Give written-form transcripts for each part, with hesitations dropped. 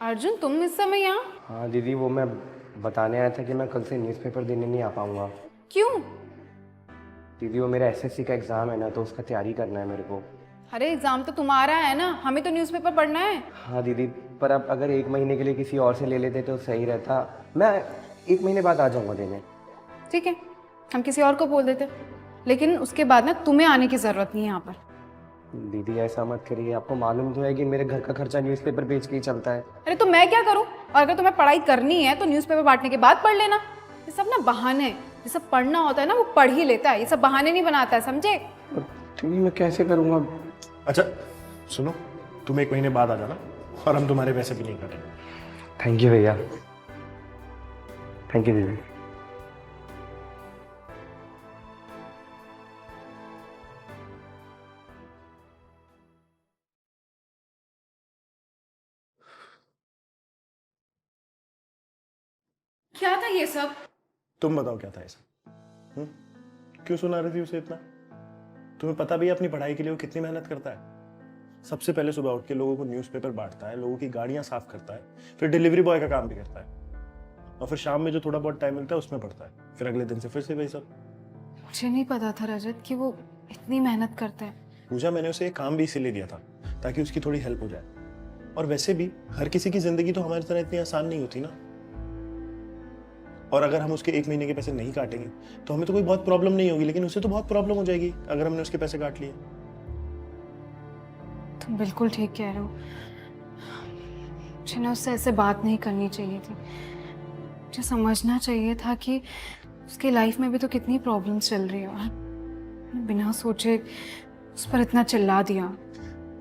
अर्जुन, तुम इस समय यहाँ? हाँ दीदी, वो मैं बताने आया था कि मैं कल से न्यूज़पेपर देने नहीं आ पाऊँगा। क्यों? दीदी वो मेरा एसएससी का एग्ज़ाम है ना, तो उसका तैयारी करना है मेरे को। अरे एग्जाम तो तुम्हारा है ना, हमें तो न्यूज़पेपर पढ़ना है। हाँ दीदी, पर अब अगर 1 महीने के लिए किसी और से ले लेते तो सही रहता। मैं 1 महीने बाद आ जाऊँगा देने। ठीक है, हम किसी और को बोल देते, लेकिन उसके बाद ना तुम्हें आने की जरूरत नहीं है यहाँ पर। दीदी ऐसा मत करिए, आपको मालूम तो है कि मेरे घर का खर्चा न्यूज़पेपर बेच के ही चलता है। अरे तो मैं क्या करूँ? और अगर तुम्हें पढ़ाई करनी है तो न्यूज़पेपर बांटने के बाद पढ़ लेना। ये सब ना बहाने हैं। ये सब पढ़ना होता है ना, वो पढ़ ही लेता है, ये सब बहाने नहीं बनाता है, समझे? और दीदी मैं कैसे करूँगा? अच्छा सुनो, तुम 1 महीने बाद आ जाना और हम तुम्हारे पैसे भी नहीं काटेंगे। थैंक यू भैया, थैंक यू दीदी। क्या था ये सब? तुम बताओ क्या था ऐसा? हम्म? क्यों सुना रही थी उसे इतना? तुम्हें पता भी है अपनी पढ़ाई के लिए वो कितनी मेहनत करता है? सबसे पहले सुबह उठ के लोगों को न्यूज़पेपर बांटता है, लोगों की गाड़ियां साफ करता है, फिर डिलीवरी बॉय का काम भी करता है, और फिर शाम में जो थोड़ा बहुत टाइम मिलता है उसमें पढ़ता है, फिर अगले दिन से फिर से वही सब। मुझे नहीं पता था रजत कि वो इतनी मेहनत करता है। पूजा, मैंने उसे एक काम भी इसीलिए दिया था ताकि उसकी थोड़ी हेल्प हो जाए। और वैसे भी हर किसी की जिंदगी तो हमारी तरह इतनी आसान नहीं होती ना। और अगर हम उसके 1 महीने के पैसे नहीं काटेंगे तो हमें तो कोई बहुत प्रॉब्लम नहीं होगी, लेकिन उसे तो बहुत प्रॉब्लम हो जाएगी अगर हमने उसके पैसे काट लिए। तुम बिल्कुल ठीक कह रहे हो। मुझे ना उससे ऐसे बात नहीं करनी चाहिए थी। मुझे समझना चाहिए था कि उसकी लाइफ में भी तो कितनी प्रॉब्लम्स चल रही है, और मैंने बिना सोचे उस पर इतना चिल्ला दिया।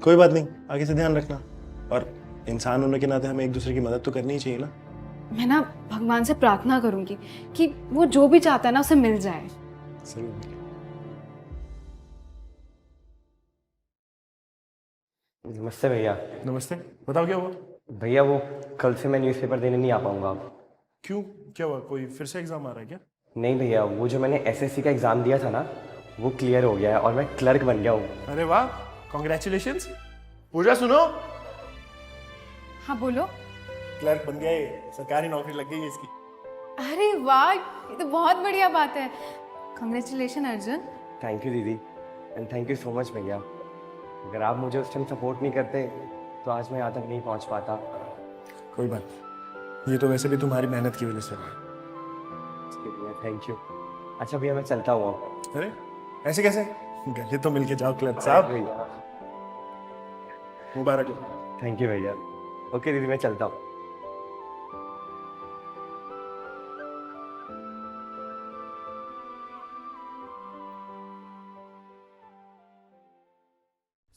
कोई बात नहीं, आगे से ध्यान रखना। और इंसान होने के नाते हमें एक दूसरे की मदद तो करनी ही चाहिए ना। मैं ना भगवान से प्रार्थना करूंगी कि वो जो भी चाहता है ना उसे मिल जाए। सही है। नमस्ते भैया। नमस्ते, बताओ क्या हुआ? भैया वो कल से मैं न्यूज़पेपर देने नहीं आ पाऊँगा। क्यों, क्या हुआ? कोई फिर से एग्जाम आ रहा है क्या? नहीं भैया, वो जो मैंने एसएससी का एग्ज़ाम दिया था ना, वो क्लियर हो गया है और मैं क्लर्क बन गया हूँ। अरे वाह, कॉन्ग्रेचुलेशंस। पूजा सुनो, हाँ बोलो। क्लर्क बन गया, ये सरकारी नौकरी लग गई है इसकी। अरे वाह, ये तो बहुत बढ़िया बात है। कांग्रेचुलेशन अर्जुन। थैंक यू दीदी, and thank you so much भैया। अगर आप मुझे उस टाइम सपोर्ट नहीं करते तो आज मैं यहाँ तक नहीं पहुँच पाता। कोई बात नहीं, ये तो वैसे भी तुम्हारी मेहनत की वजह से हुआ है। इसके लिए थैंक यू। अच्छा भैया, मैं चलता हूँ अब। अरे ऐसे कैसे? गले तो मिलके जाओ क्लर्क साहब। भैया मुबारक हो। थैंक यू भैया। ओके दीदी, मैं चलता हूँ।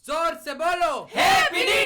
जोर से बोलो हैप्पी न्यू